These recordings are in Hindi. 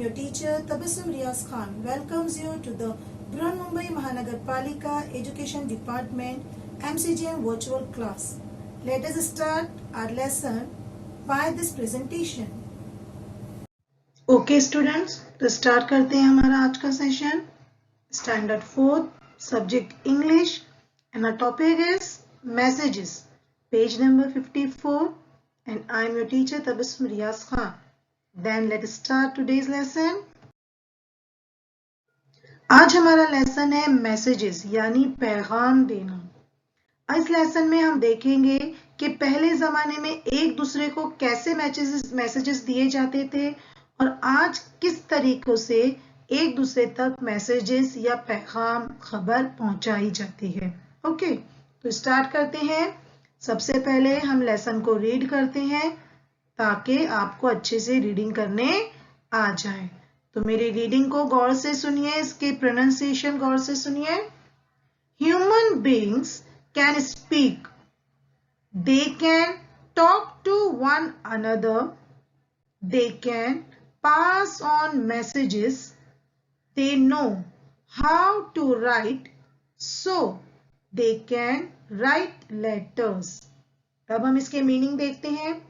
your teacher Tabassum Riaz Khan welcomes you to the Brihanmumbai Mahanagarpalika Education Department MCGM virtual class. Let us start our lesson by this presentation. Okay students, तो start करते हैं हमारा आज का session. Standard 4, subject English, and our topic is messages. Page number 54, and I am your teacher Tabassum Riaz Khan. Then let us start today's lesson. आज हमारा लेसन है मैसेजेस यानी पैगाम देना. इस लेसन में हम देखेंगे कि पहले जमाने में एक दूसरे को कैसे मैसेजेस दिए जाते थे और आज किस तरीकों से एक दूसरे तक मैसेजेस या पैगाम खबर पहुंचाई जाती है. ओके, तो स्टार्ट करते हैं. सबसे पहले हम लेसन को रीड करते हैं ताकि आपको अच्छे से रीडिंग करने आ जाए. तो मेरी रीडिंग को गौर से सुनिए, इसके प्रोनाउंसिएशन गौर से सुनिए. Human beings can speak, they can talk to one another, they can pass on messages, they know how to write, so they can write letters. अब हम इसके मीनिंग देखते हैं.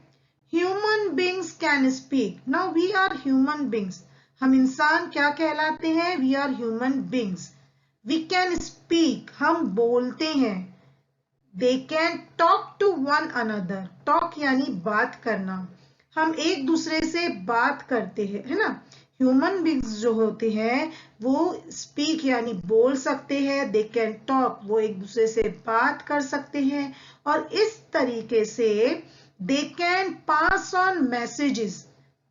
Human beings can speak. Now we are human beings. हम इंसान क्या कहलाते हैं? We are human beings. We can speak. हम बोलते हैं. They can talk to one another. Talk यानी बात करना. हम एक दूसरे से बात करते हैं, है ना. ह्यूमन बींग्स जो होते हैं वो स्पीक यानी बोल सकते हैं. दे कैन टॉक, वो एक दूसरे से बात कर सकते हैं. और इस तरीके से they can pass on messages.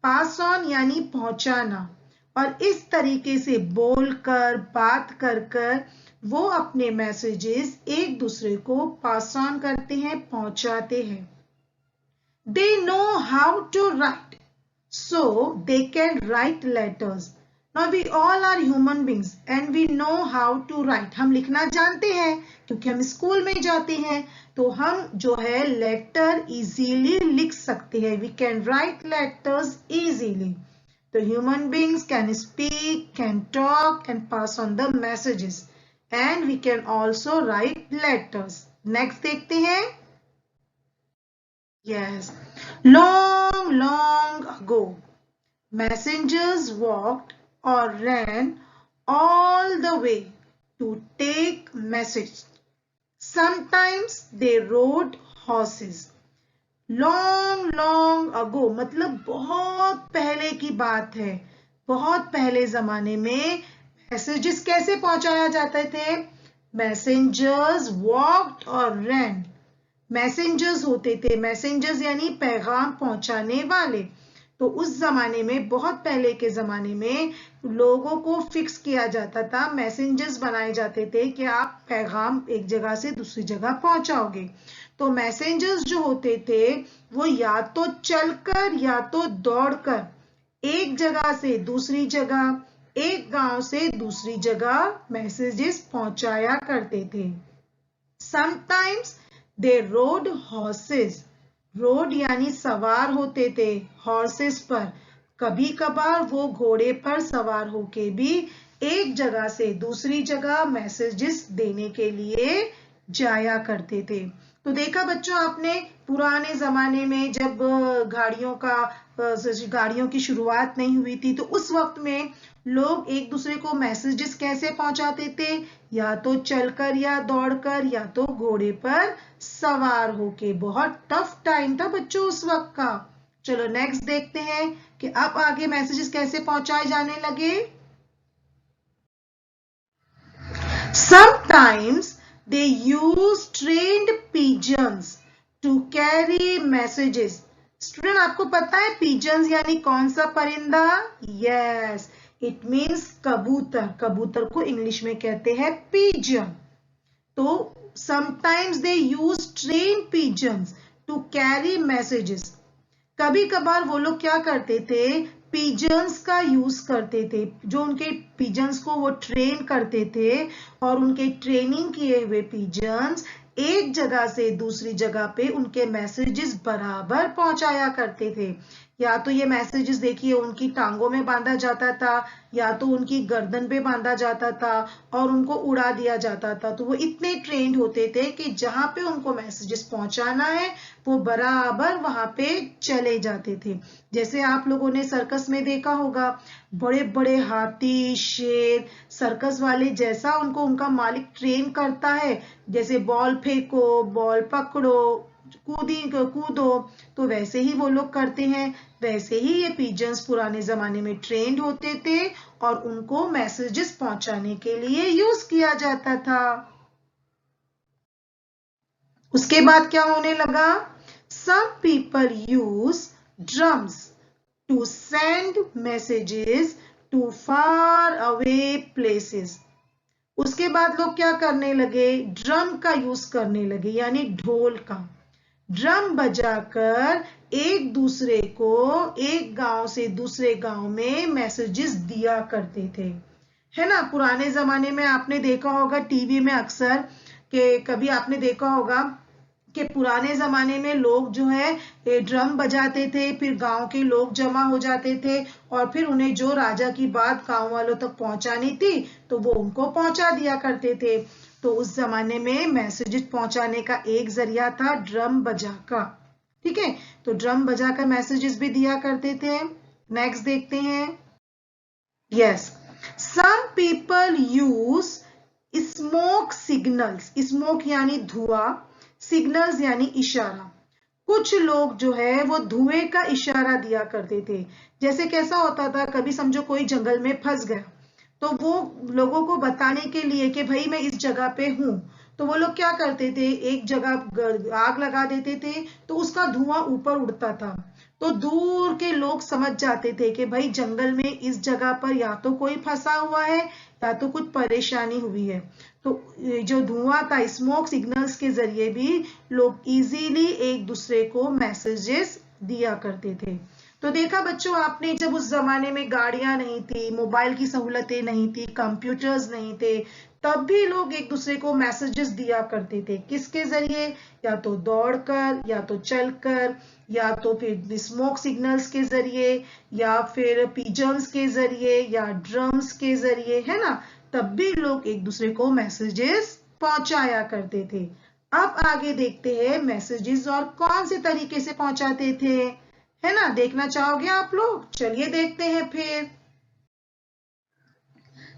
Pass on यानी पहुंचाना. और इस तरीके से बोलकर बात कर वो अपने मैसेजेस एक दूसरे को पास ऑन करते हैं, पहुंचाते हैं. They know how to write, so they can write letters. Now we all are human beings and we know how to write. हम लिखना जानते हैं क्योंकि हम स्कूल में जाते हैं, तो हम जो है लेटर इजीली लिख सकते हैं. We can write letters easily. तो human beings can speak, can talk and pass on the messages, and we can also write letters. Next देखते हैं. Yes. Long ago, messengers walked or ran all the way to take message. Sometimes they rode horses. Long ago मतलब बहुत पहले की बात है. बहुत पहले जमाने में मैसेजेस कैसे पहुंचाया जाते थे? Messengers walked or ran. Messengers होते थे. मैसेंजर्स यानी पैगाम पहुंचाने वाले. तो उस जमाने में, बहुत पहले के जमाने में लोगों को फिक्स किया जाता था, मैसेंजर्स बनाए जाते थे कि आप पैगाम एक जगह से दूसरी जगह पहुंचाओगे. तो मैसेंजर्स जो होते थे वो या तो चलकर या तो दौड़कर एक जगह से दूसरी जगह, एक गांव से दूसरी जगह मैसेजेस पहुंचाया करते थे. Sometimes They rode horses. Rode यानी सवार होते थे horses पर. कभी कभार वो घोड़े पर सवार होके भी एक जगह से दूसरी जगह मैसेजेस देने के लिए जाया करते थे. तो देखा बच्चों आपने, पुराने जमाने में जब गाड़ियों की शुरुआत नहीं हुई थी तो उस वक्त में लोग एक दूसरे को मैसेजेस कैसे पहुंचाते थे? या तो चलकर या दौड़कर या तो घोड़े पर सवार होके. बहुत टफ टाइम था बच्चों उस वक्त का. चलो नेक्स्ट देखते हैं कि अब आगे मैसेजेस कैसे पहुंचाए जाने लगे. Sometimes they use trained pigeons to carry messages. Student आपको पता है pigeons यानी कौन सा परिंदा? Yes, it means कबूतर. कबूतर को इंग्लिश में कहते हैं pigeon. तो sometimes they use trained pigeons to carry messages. कभी कभार वो लोग क्या करते थे? पिजन्स का यूज करते थे. जो उनके पिजन्स को वो ट्रेन करते थे और उनके ट्रेनिंग किए हुए पिजन्स एक जगह से दूसरी जगह पे उनके मैसेजेस बराबर पहुंचाया करते थे. या तो ये मैसेजेस देखिए उनकी टांगों में बांधा जाता था या तो उनकी गर्दन पे बांधा जाता था और उनको उड़ा दिया जाता था। तो वो इतने ट्रेंड होते थे कि जहां पे उनको मैसेजेस पहुंचाना है वो बराबर वहां पे चले जाते थे। जैसे आप लोगों ने सर्कस में देखा होगा, बड़े बड़े हाथी, शेर, सर्कस वाले जैसा उनको उनका मालिक ट्रेन करता है, जैसे बॉल फेंको, बॉल पकड़ो, कूदो, तो वैसे ही वो लोग करते हैं। वैसे ही ये पिजन्स पुराने जमाने में ट्रेंड होते थे और उनको मैसेजेस पहुंचाने के लिए यूज किया जाता था। उसके बाद क्या होने लगा? Some people use drums to send messages to far away places. उसके बाद लोग क्या करने लगे? ड्रम का यूज करने लगे, यानी ढोल का। ड्रम बजाकर एक दूसरे को एक गांव से दूसरे गांव में मैसेजेस दिया करते थे, है ना। पुराने जमाने में आपने देखा होगा टीवी में अक्सर, कि कभी आपने देखा होगा कि पुराने जमाने में लोग जो है ड्रम बजाते थे, फिर गांव के लोग जमा हो जाते थे और फिर उन्हें जो राजा की बात गांव वालों तक पहुंचानी थी तो वो उनको पहुंचा दिया करते थे। तो उस जमाने में मैसेजेस पहुंचाने का एक जरिया था ड्रम बजाकर। ठीक है, तो ड्रम बजाकर मैसेजेस भी दिया करते थे। नेक्स्ट देखते हैं। Yes, some people use smoke signals. Smoke यानी धुआं, सिग्नल्स यानी इशारा। कुछ लोग जो है वो धुएं का इशारा दिया करते थे। जैसे कैसा होता था, कभी समझो कोई जंगल में फंस गया तो वो लोगों को बताने के लिए कि भाई मैं इस जगह पे हूं, तो वो लोग क्या करते थे, एक जगह आग लगा देते थे तो उसका धुआं ऊपर उड़ता था। तो दूर के लोग समझ जाते थे कि भाई जंगल में इस जगह पर या तो कोई फंसा हुआ है या तो कुछ परेशानी हुई है। तो जो धुआं था, स्मोक सिग्नल्स के जरिए भी लोग इजीली एक दूसरे को मैसेजेस दिया करते थे। तो देखा बच्चों आपने, जब उस जमाने में गाड़ियां नहीं थी, मोबाइल की सहूलतें नहीं थी, कंप्यूटर्स नहीं थे, तब भी लोग एक दूसरे को मैसेजेस दिया करते थे। किसके जरिए? या तो दौड़कर, या तो चलकर, या तो फिर स्मोक सिग्नल्स के जरिए, या फिर पिजन्स के जरिए, या ड्रम्स के जरिए, है ना। तब भी लोग एक दूसरे को मैसेजेस पहुंचाया करते थे। अब आगे देखते हैं मैसेजेस और कौन से तरीके से पहुंचाते थे, है ना। देखना चाहोगे आप लोग? चलिए देखते हैं फिर।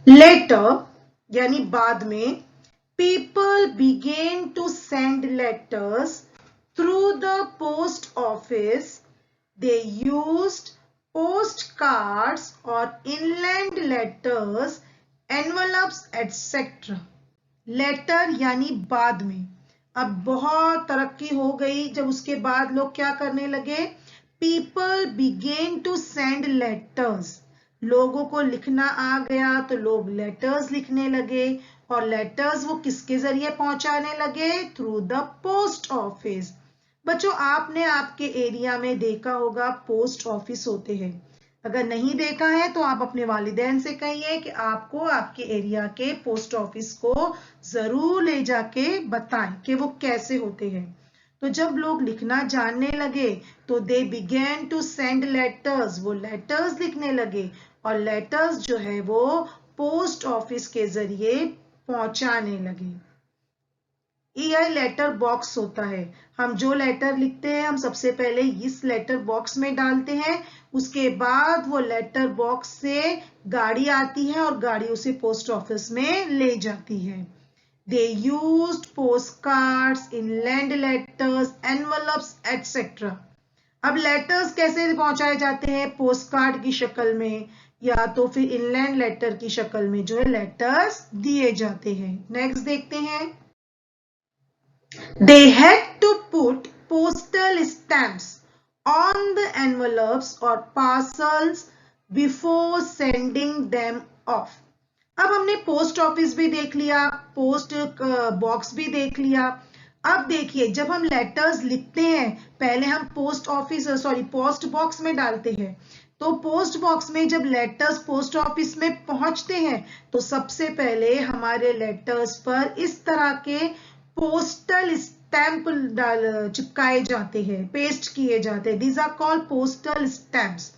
लेटर यानी बाद में, people began to send letters through the post office. They used postcards or inland letters, envelopes, etc. Letter यानी बाद में। अब बहुत तरक्की हो गई, जब उसके बाद लोग क्या करने लगे? People begin to send letters. लोगों को लिखना आ गया तो लोग लेटर्स लिखने लगे, और लेटर्स वो किसके जरिए पहुंचाने लगे? Through the post office. बच्चों आपने आपके एरिया में देखा होगा पोस्ट ऑफिस होते हैं। अगर नहीं देखा है तो आप अपने वालिदैन से कहिए कि आपको आपके एरिया के पोस्ट ऑफिस को जरूर ले जाके बताएं कि वो कैसे होते हैं। तो जब लोग लिखना जानने लगे तो दे बिगेन टू सेंड लेटर्स, वो लेटर्स लिखने लगे, और लेटर्स जो है वो पोस्ट ऑफिस के जरिए पहुंचाने लगे। यह लेटर बॉक्स होता है। हम जो लेटर लिखते हैं हम सबसे पहले इस लेटर बॉक्स में डालते हैं, उसके बाद वो लेटर बॉक्स से गाड़ी आती है और गाड़ी उसे पोस्ट ऑफिस में ले जाती है। They used postcards, inland letters, envelopes, etc. अब लेटर्स कैसे पहुंचाए जाते हैं? पोस्ट कार्ड की शक्ल में या तो फिर इनलैंड लेटर की शक्ल में जो है लेटर्स दिए जाते हैं। नेक्स्ट देखते हैं। They had to put postal stamps on the envelopes or parcels before sending them off. अब हमने पोस्ट ऑफिस भी देख लिया, पोस्ट बॉक्स भी देख लिया। अब देखिए जब हम लेटर्स लिखते हैं पहले हम पोस्ट बॉक्स में डालते हैं। तो पोस्ट बॉक्स में जब लेटर्स पोस्ट ऑफिस में पहुंचते हैं तो सबसे पहले हमारे लेटर्स पर इस तरह के पोस्टल स्टैंप चिपकाए जाते हैं, पेस्ट किए जाते हैं. These are called postal stamps.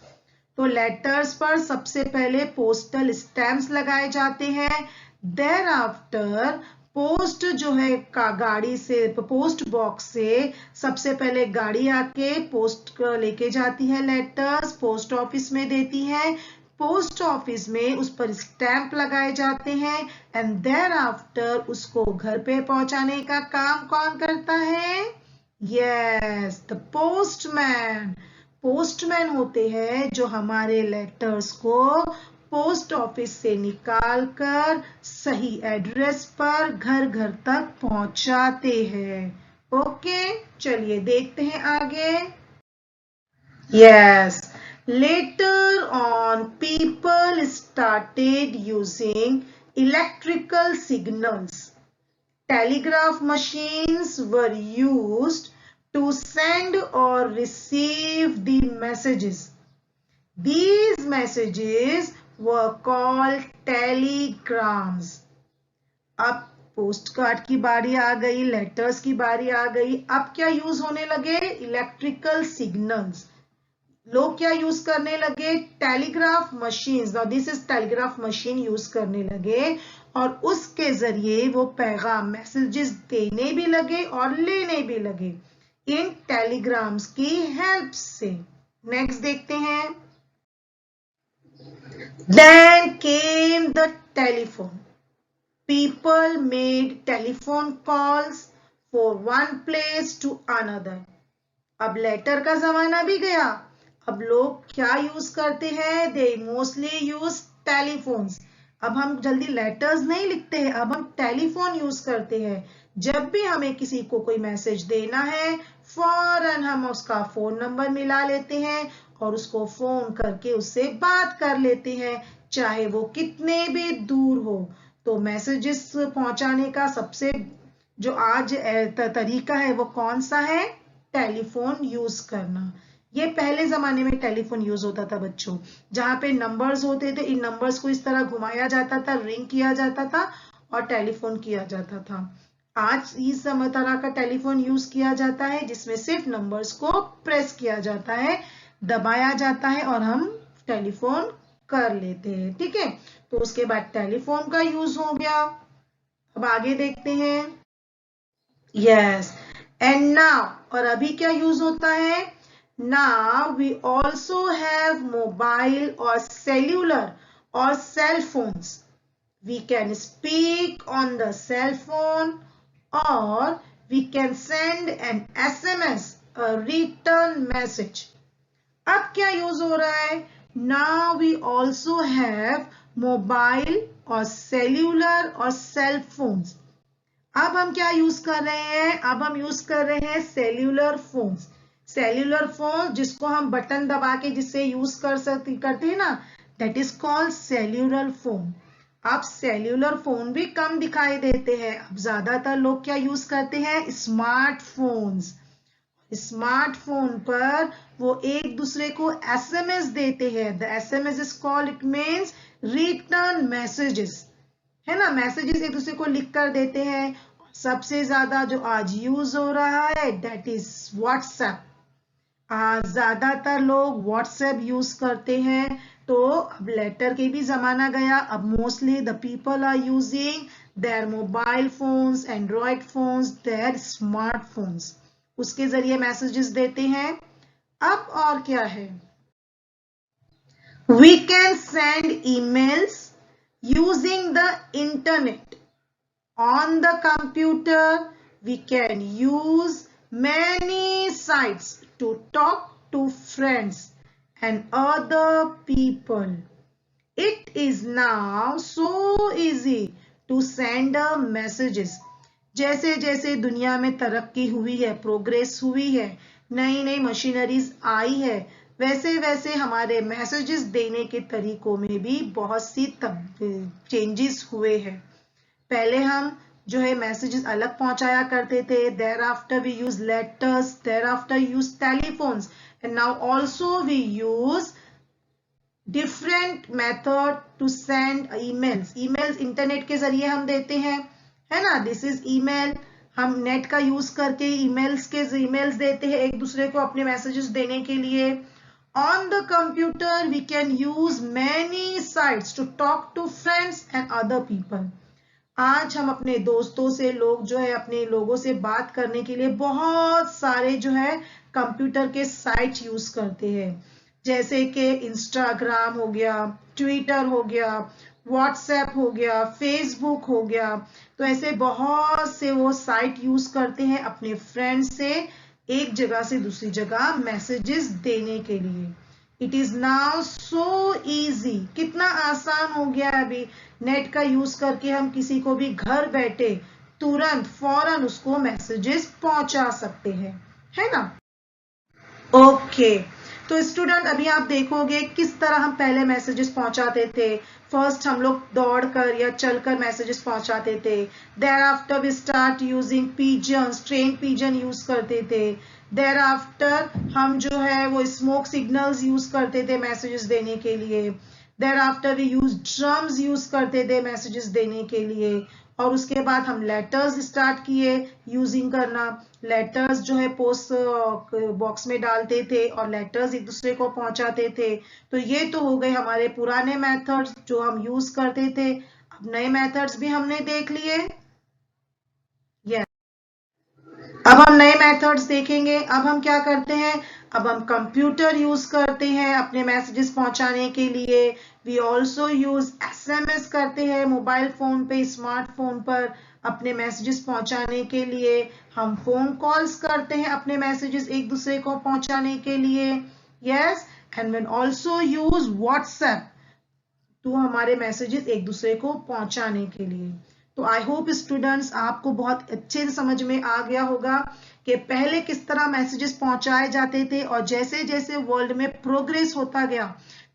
तो लेटर्स पर सबसे पहले पोस्टल स्टैम्प्स लगाए जाते हैं. देयर आफ्टर पोस्ट जो है गाड़ी से, पोस्ट बॉक्स से सबसे पहले गाड़ी आके पोस्ट लेके जाती है, लेटर्स पोस्ट ऑफिस में देती है. पोस्ट ऑफिस में उस पर स्टैंप लगाए जाते हैं एंड देयर आफ्टर उसको घर पे पहुंचाने का काम कौन करता है? Yes, the postman. पोस्टमैन होते हैं जो हमारे लेटर्स को पोस्ट ऑफिस से निकाल कर सही एड्रेस पर घर घर तक पहुंचाते हैं. ओके, चलिए देखते हैं आगे. Yes, later on people started using electrical signals. Telegraph machines were used to send or receive the messages. These messages were called telegrams. अब पोस्ट कार्ड की बारी आ गई, लेटर्स की बारी आ गई. अब क्या यूज होने लगे? Electrical signals. लोग क्या यूज करने लगे? Telegraph machines. Now this is telegraph machine use करने लगे और उसके जरिए वो पैगाम, मैसेजेस देने भी लगे और लेने भी लगे इन टेलीग्राम्स की हेल्प से. नेक्स्ट देखते हैं. Then came the telephone. People made telephone calls for one place to another. अब लेटर का जमाना भी गया. अब लोग क्या यूज करते हैं? They mostly use telephones. अब हम जल्दी लेटर्स नहीं लिखते हैं, अब हम टेलीफोन यूज करते हैं. जब भी हमें किसी को कोई मैसेज देना है, फौरन हम उसका फोन नंबर मिला लेते हैं और उसको फोन करके उससे बात कर लेते हैं, चाहे वो कितने भी दूर हो. तो मैसेजेस पहुंचाने का सबसे जो आज तरीका है वो कौन सा है? टेलीफोन यूज करना. ये पहले जमाने में टेलीफोन यूज होता था बच्चों, जहां पे नंबर्स होते थे. इन नंबर्स को इस तरह घुमाया जाता था, रिंग किया जाता था और टेलीफोन किया जाता था. आज इस तरह का टेलीफोन यूज किया जाता है जिसमें सिर्फ नंबर्स को प्रेस किया जाता है, दबाया जाता है और हम टेलीफोन कर लेते हैं. ठीक है, तो उसके बाद टेलीफोन का यूज हो गया. अब आगे देखते हैं. यस, एंड नाउ, और अभी क्या यूज होता है? Now we also have mobile or cellular or cell phones. We can speak on the cell phone or we can send an SMS, a written message. अब क्या यूज हो रहा है? Now we also have mobile or cellular or cell phones. अब हम क्या यूज कर रहे हैं? अब हम यूज कर रहे हैं सेल्यूलर फोन्स. सेल्यूलर फोन जिसको हम बटन दबा के जिससे यूज करते हैं ना, that is called cellular phone. अब सेल्यूलर फोन भी कम दिखाई देते हैं. अब ज्यादातर लोग क्या यूज करते हैं? स्मार्टफोन्स. स्मार्टफोन पर वो एक दूसरे को एसएमएस देते हैं. The SMS is called, it means return messages, है ना. मैसेजेस एक दूसरे को लिख कर देते हैं. सबसे ज्यादा जो आज यूज हो रहा है दैट इज व्हाट्सएप. ज्यादातर लोग व्हाट्सएप यूज करते हैं. तो अब लेटर के भी जमाना गया. अब mostly the people are using their mobile phones, Android phones, their smartphones. उसके जरिए मैसेजेस देते हैं. अब और क्या है? We can send emails using the internet. On the computer we can use many sites to talk to friends and other people. It is now so easy to send messages. जैसे जैसे दुनिया में तरक्की हुई है, प्रोग्रेस हुई है, नई नई मशीनरीज आई है, वैसे वैसे हमारे मैसेजेस देने के तरीकों में भी बहुत सी चेंजेस हुए हैं. पहले हम जो है मैसेजेस अलग पहुंचाया करते थे. Thereafter we use letters, thereafter use telephones, and now also we use different method to send emails. Emails internet के जरिए हम देते हैं, है ना. This is email. हम नेट का यूज करके ईमेल्स देते हैं एक दूसरे को अपने मैसेजेस देने के लिए। On the computer we can use many sites to talk to friends and other people. आज हम अपने दोस्तों से अपने लोगों से बात करने के लिए बहुत सारे कंप्यूटर के साइट यूज करते हैं, जैसे कि इंस्टाग्राम हो गया, ट्विटर हो गया, व्हाट्सएप हो गया, फेसबुक हो गया। तो ऐसे बहुत से वो साइट यूज करते हैं अपने फ्रेंड्स से एक जगह से दूसरी जगह मैसेजेस देने के लिए। It is now so easy, कितना आसान हो गया है। अभी नेट का यूज करके हम किसी को भी घर बैठे तुरंत फौरन उसको मैसेजेस पहुंचा सकते हैं, है ना। ओके, तो स्टूडेंट अभी आप देखोगे किस तरह हम पहले मैसेजेस पहुंचाते थे। फर्स्ट हम लोग दौड़कर या चलकर मैसेजेस पहुंचाते थे। Thereafter we start using pigeons, train pigeon use करते थे। देयर आफ्टर हम वो स्मोक सिग्नल्स यूज करते थे मैसेजेस देने के लिए। Thereafter we use drums use करते थे मैसेजेस देने के लिए। और उसके बाद हम लेटर्स स्टार्ट किए यूजिंग करना। लेटर्स पोस्ट बॉक्स में डालते थे और लेटर्स एक दूसरे को पहुंचाते थे। तो ये तो हो गए हमारे पुराने मेथड्स जो हम यूज करते थे। अब नए मेथड्स भी हमने देख लिए। अब हम नए मेथड्स देखेंगे। अब हम क्या करते हैं, अब हम कंप्यूटर यूज करते हैं अपने मैसेजेस पहुंचाने के लिए। वी ऑल्सो यूज SMS करते हैं मोबाइल फोन पे, स्मार्टफोन पर अपने मैसेजेस पहुंचाने के लिए। हम फोन कॉल्स करते हैं अपने मैसेजेस एक दूसरे को पहुंचाने के लिए। Yes, and we also use WhatsApp तो हमारे मैसेजेस एक दूसरे को पहुंचाने के लिए। तो आई होप स्टूडेंट्स आपको बहुत अच्छे से समझ में आ गया होगा कि पहले किस तरह मैसेजेस पहुंचाए जाते थे और जैसे जैसे वर्ल्ड में प्रोग्रेस होता गया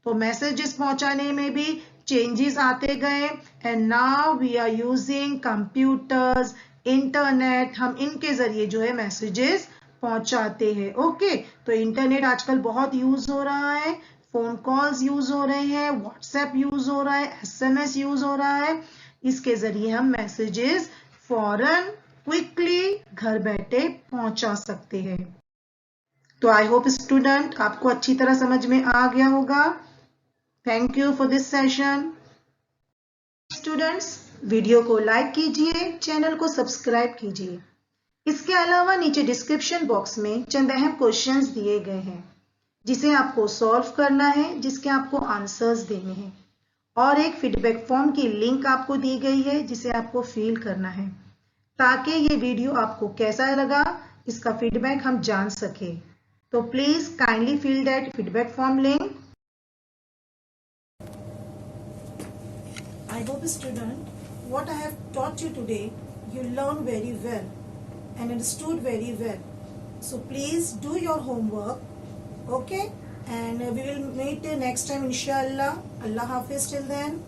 तो मैसेजेस पहुंचाने में भी चेंजेस आते गए। And now we are using computers, internet, हम इनके जरिए मैसेजेस पहुंचाते हैं। ओके, तो इंटरनेट आजकल बहुत यूज हो रहा है, फोन कॉल्स यूज हो रहे हैं, व्हाट्सएप यूज हो रहा है, SMS यूज हो रहा है। इसके जरिए हम मैसेजेस फौरन क्विकली घर बैठे पहुंचा सकते हैं। तो आई होप स्टूडेंट आपको अच्छी तरह समझ में आ गया होगा। Thank you for this session. Students video को लाइक कीजिए, चैनल को सब्सक्राइब कीजिए। इसके अलावा नीचे डिस्क्रिप्शन बॉक्स में चंद अहम क्वेश्चंस दिए गए हैं जिसे आपको सॉल्व करना है, जिसके आपको आंसर्स देने हैं, और एक फीडबैक फॉर्म की लिंक आपको दी गई है जिसे आपको फिल करना है ताकि ये वीडियो आपको कैसा लगा इसका फीडबैक हम जान सके। तो please kindly fill that feedback form link. I hope student, what I have taught you today, you learned very well and understood very well. So please do your homework, okay? And we will meet next time inshallah. Allah Hafiz till then.